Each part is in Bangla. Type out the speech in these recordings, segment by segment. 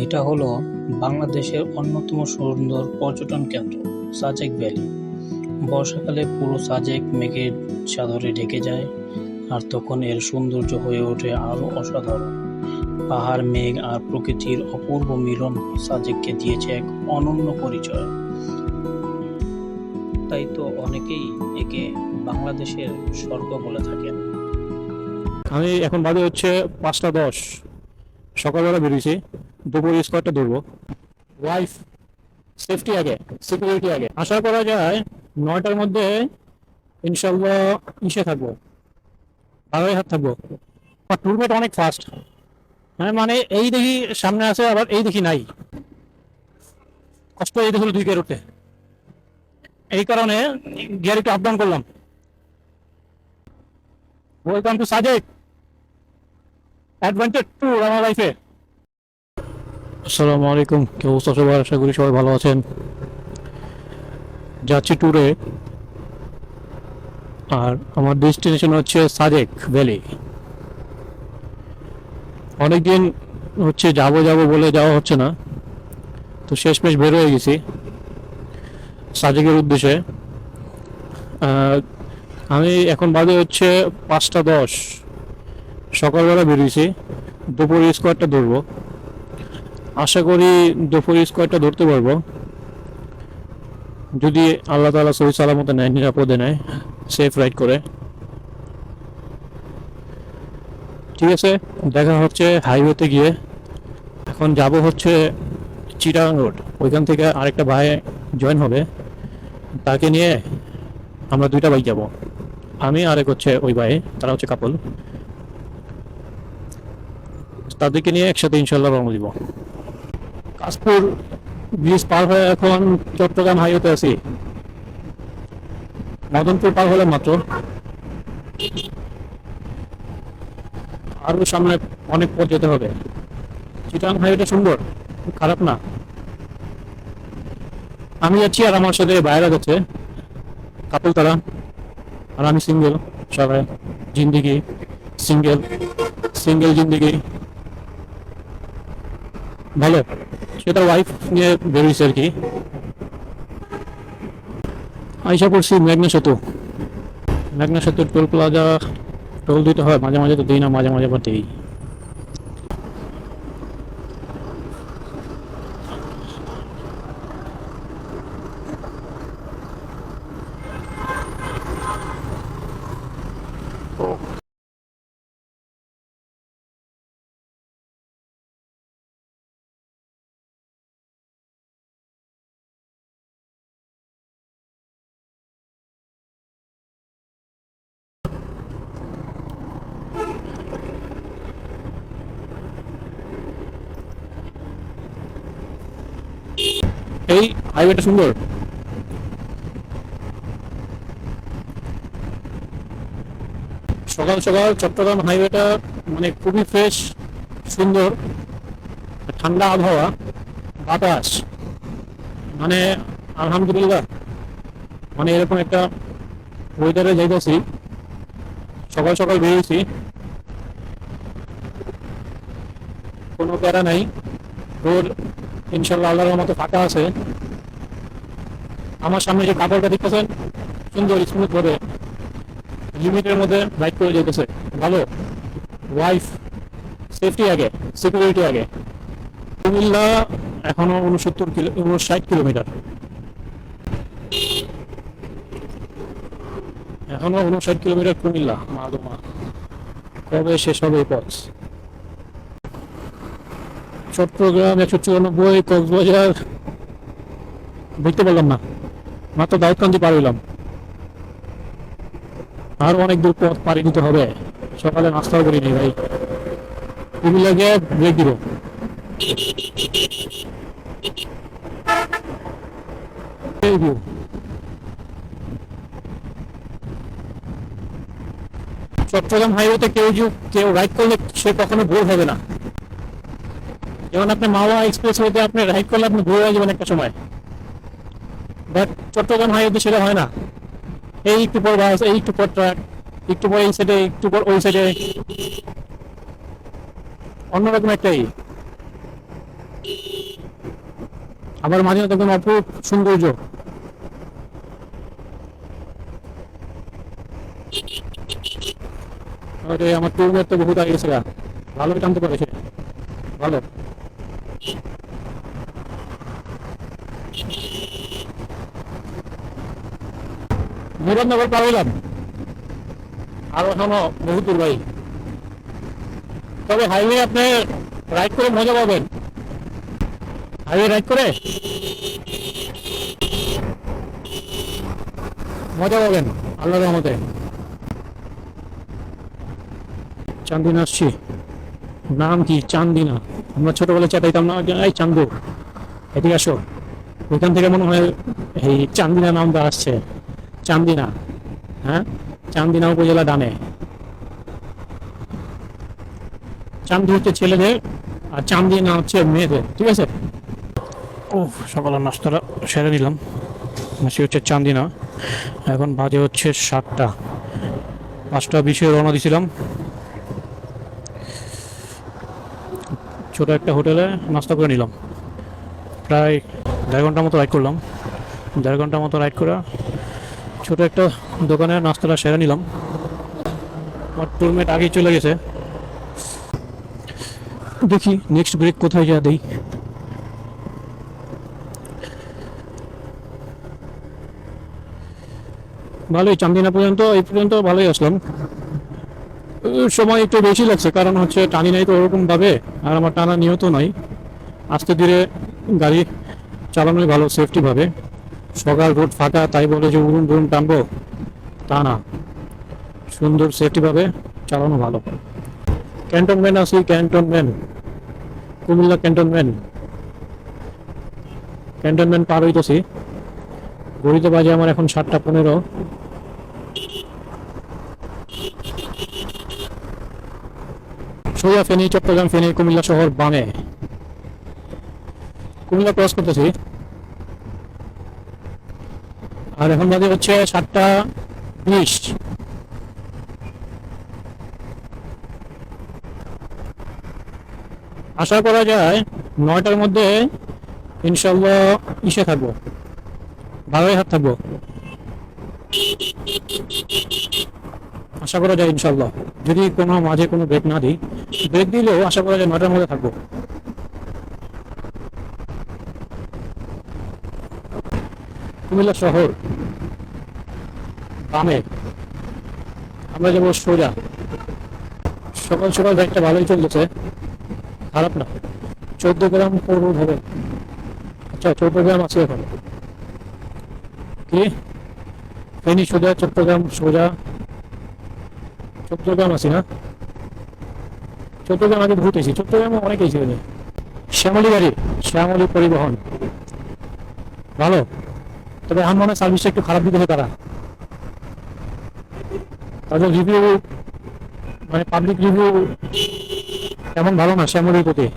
এটা হলো বাংলাদেশের অন্যতম সুন্দর পর্যটন কেন্দ্র সাজেক ভ্যালি। বর্ষাকালে পুরো সাজেক মেঘের চাদরে ঢেকে যায়, আর তখন এর সৌন্দর্য হয়ে ওঠে আরো অসাধারণ। পাহাড়, মেঘ আর প্রকৃতির অপূর্ব মিলন সাজেককে দিয়েছে এক অনন্য পরিচয়। তাই তো অনেকেই একে বাংলাদেশের স্বর্গ বলে থাকেন। আমি এখন বাজে হচ্ছে 5টা 10, সকালবেলা বেরিয়েছি, দুপুর স্কোয়ারটা ধরবো। ওয়াইফ সেফটি আগে, সিকিউরিটি আগে। আশা করা যায় 9টার মধ্যে ইনশাল্লাহ ইসে থাকবো, বারোই হাত থাকবো। আর টুরমেট অনেক ফাস্ট, হ্যাঁ মানে এই দেখি সামনে আছে, আবার এই দেখি নাই। কষ্ট এই দেখলো 2 গিয়ার উঠতে, এই কারণে গিয়ার একটু আপ ডাউন করলাম। Welcome to Sajek adventure tour আমার লাইফে। আসসালামু আলাইকুম, কি অবস্থা সবার? আশা করি সবাই ভালো আছেন। যাচ্ছি ট্যুরে, আর আমার ডেস্টিনেশন হচ্ছে সাজেক ভ্যালি। অনেকদিন হচ্ছে যাবো যাবো বলে যাওয়া হচ্ছে না, তো শেষমেশ বের হয়ে গেছি সাজেকের উদ্দেশ্যে। আহ, আমি এখন বাজে হচ্ছে 5টা 10, সকালবেলা বেরিয়েছি, দুপুর স্কোয়ারটা ধরবো। আশা করি দুপুর স্কোয়ারটা ধরতে পারবো, যদি আল্লাহ তাআলা সহি সালামতে নেয়, নিরাপদে নেয়, সেফ রাইড করে। ঠিক আছে, দেখা হচ্ছে হাইওয়েতে গিয়ে। এখন যাব হচ্ছে চিটাগাং রোড, ওইখান থেকে আরেকটা ভাই জয়েন হবে, তাকে নিয়ে আমরা 2টা বাইক যাব। আমি আরেক হচ্ছে ওই ভাই, তারা হচ্ছে কাপল। তাদেরকে নিয়ে একসাথে ইনশাল্লাহ রওনা দিব। কাশপুর ব্রিজ পার হয়ে এখন চট্টগ্রাম হাইওয়েতে আছি। মদনপুর পার হলে মাত্র, আরো সামনে অনেক পথ যেতে হবে। চিটাগাং হাইওয়েটা সুন্দর, খারাপ না। আমি যাচ্ছি আর আমার সাথে বাইরে যাচ্ছে, কাপল তারা, আর আমি সিঙ্গেল। সবাই জিন্দিগি সিঙ্গেল, সিঙ্গেল জিন্দিগি ভালো। সেটা ওয়াইফ নিয়ে বেরিয়েছে আর কি। আইসা পড়ছি মেঘনা সেতু। মেঘনা সেতু টোল প্লাজা, টোল দিতে হয়, মাঝে মাঝে তো দিই না, মাঝে মাঝে আবার দিই। এই হাইওয়েটা সুন্দর। সকাল সকাল চট্টগ্রাম হাইওয়েটা মানে খুবই ফ্রেশ, সুন্দর, ঠান্ডা আবহাওয়া, বাতাস, মানে আলহামদুলিল্লাহ। মানে এরকম একটা ওয়েদারে যাইতেছি, সকাল সকাল বেরিয়েছি, কোনো প্যারা নাই। রোড ইনশাল্লাহ আল্লাহর মতো ফাঁকা আছে। আমার সামনে যে কাপড়টা দেখতেছেন, সুন্দর স্মুথ ভাবে লিমিটের মধ্যে রাইড করে যেতেছে, ভালো। ওয়াইফ সেফটি আগে, সিকিউরিটি আগে। কুমিল্লা এখনো 59 কিলোমিটার, এখনো 59 কিলোমিটার কুমিল্লা। মাদমা কবে শেষ হবে এই পথ? চট্টগ্রাম 194, কক্সবাজার বুঝতে পারলাম না, মাত্র দাউদকান্দি পার হইলাম। আরো অনেক দূর পথ পাড়ি দিতে হবে। সকালে নাস্তাও করিনি ভাই, কুমিল্লা গিয়ে ব্রেক দিব। এই view। চট্টগ্রাম হাইওয়েতে কেউ রাইড করলে সে কখনো বোর হবে না। যেমন আপনি মাওয়া এক্সপ্রেস ওয়েতে আপনি রাইড করলে আপনি বোর হয়ে যাবেন একটা সময়, বাট চট্টগ্রাম হাইওয়েতে সেটা হয় না। এই একটু পর বাস, এই একটু পর ট্রাক, একটু পর এই সাইডে, একটু পর ওই সাইডে, অন্যরকম একটাই আবার মাঝে মাঝে একদম অপরূপ সৌন্দর্য। আরে আমার টুলমেট তো বহুত আগে গেছে গা। ভালোই টানতে পারেছে, ভালো। মুরাদনগর পার হইলাম, আরো এখনো বহুত দূর ভাই। তবে হাইওয়ে আপনি রাইড করে মজা পাবেন, হাইওয়ে রাইড করে মজা পাবেন আল্লাহর রহমতে। চান্দিনা আসছি, নাম কি চান্দিনা, আমরা ছোটবেলায় চেতাইতাম না, এই চান্দু এদিকে আসো, ওইখান থেকে মনে হয় এই চান্দিনা নামটা আসছে। চান্দিনা, হ্যাঁ, চান্দিনা উপজেলা ডানে। চান্দু হচ্ছে ছেলেদের আর চান্দিনা হচ্ছে মেয়েদের, ঠিক আছে। ও, সকালের নাস্তাটা সেরে নিলাম। সে হচ্ছে চান্দিনা। এখন বাজে হচ্ছে 7টা, 5টা 20-এ রওনা দিয়েছিলাম। ছোট একটা হোটেলে নাস্তা করে নিলাম। প্রায় 1.5 ঘন্টার মতো রাইড করলাম। 1.5 ঘন্টার মতো রাইড করে ছোট একটা দোকানে নাস্তাটা সেরে নিলাম। আমার টুলমেট আগেই চলে গেছে, দেখি নেক্সট ব্রেক কোথায় যা দেই। ভালোই, চান্দিনা পর্যন্ত এই পর্যন্ত ভালোই আসলাম। সময় একটু বেশি লাগছে, কারণ হচ্ছে টানি নাই তো ওরকম ভাবে, আর আমার টানা নিয়ত নয়। আস্তে ধীরে গাড়ি চালানোই ভালো, সেফটি ভাবে। সকাল রোড ফাঁকা তাই বলে যে উড়ুন ধরুন টানবো তা না, সুন্দর সেফটি ভাবে চালানো ভালো। ক্যান্টনমেন্ট আছি, ক্যান্টনমেন্ট, কুমিল্লা ক্যান্টনমেন্ট। ক্যান্টনমেন্ট পার হইতেছি, ঘড়িতে বাজে আমার এখন 7টা 15। সোজা ফেনী, চট্টগ্রাম, ফেনী, কুমিল্লা শহর বামে। কুমিল্লা ক্রস করতেছি, আর এখন বাজে হচ্ছে 7টা 20। আশা করা যায় 9টার মধ্যে ইনশাল্লাহ ইসে থাকবো, ভালোই হাত থাকবো, আশা করা যায় ইনশাল্লাহ। যদি কোনো মাঝে কোনো ব্রেক না দিই, ব্রেক দিলেও আশা করা যায় 9টার মধ্যে থাকবো। কুমিল্লা শহর বামে, আমরা যাবো সোজা। সকাল সকাল ব্যাগটা ভালোই চলতেছে, খারাপ না। 14 গ্রাম পৌর হবে, আচ্ছা 14 গ্রাম আছে এখন। কি ফেনী সোজা, চট্টগ্রাম সোজা, 14 গ্রাম আছি না? 14 গ্রাম আগে ভূত এসি, চট্টগ্রামে অনেক এসি। শ্যামলী গাড়ি, শ্যামলী পরিবহন ভালো, তবে আমার মনে হয় সার্ভিসটা একটু খারাপ দিতে তারা। তাদের রিভিউ মানে পাবলিক রিভিউ তেমন ভালো না শ্যামলীর প্রতি।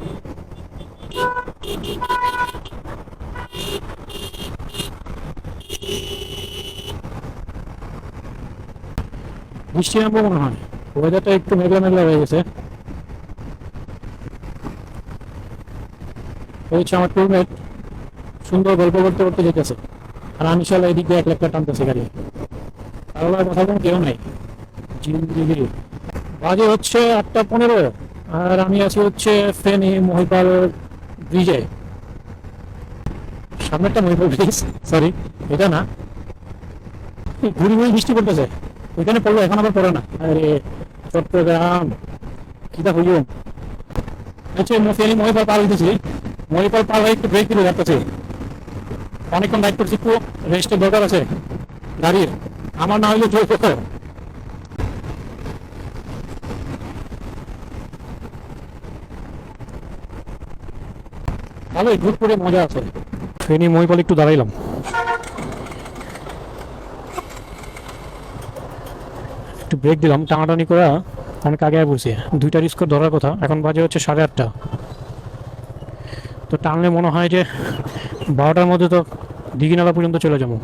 বৃষ্টি নামবো মনে হয়, ওয়েদারটা একটু মেঘলা মেঘলা হয়ে গেছে। হচ্ছে আমার টুলমেট সুন্দর গল্প করতে করতে যেতেছে, আর আমি শালা এদিক দিয়ে 1 লাখ টানতেছে গাড়ি। কারো কথা কোনো কেউ নাই। জিন্দিগি বাজে হচ্ছে 8টা 15, আর আমি আছি হচ্ছে ফেনী মহিপাল ব্রিজে। সামনেরটা মহিপাল ব্রিজ, সরি এটা না। ঘুরি ঘুরি বৃষ্টি পড়তেছে, ওইখানে পড়লো, এখন আবার পড়ে না। আরে চট্টগ্রাম কিটা হইল। আচ্ছা ফেনী মহিপাল পার হইতেছি, মহিপাল পার হয়ে একটু ব্রেক দিলে যাচ্ছে। অনেকক্ষণ রাইড করছি, একটু রেস্টের দরকার আছে গাড়ির, আমার না হইলে জোর করতে। ভালোই ঘুর করে মজা আছে। ফেনী মহিপাল একটু দাঁড়াইলাম, একটু ব্রেক দিলাম, টানাটানি করা অনেক আগে বলছি। 2টা রিস্ক ধরার কথা, এখন বাজে হচ্ছে 8:30। তো টানলে মনে হয় যে 12টার মধ্যে তো দিঘিনালা পর্যন্ত চলে যাবো,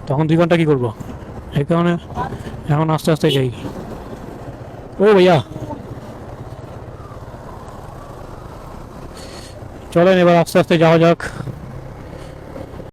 তখন 2 ঘন্টা কি করবো। এই কারণে এখন আস্তে আস্তে যাই। ও ভাইয়া চলেন এবার আস্তে আস্তে যাওয়া যাক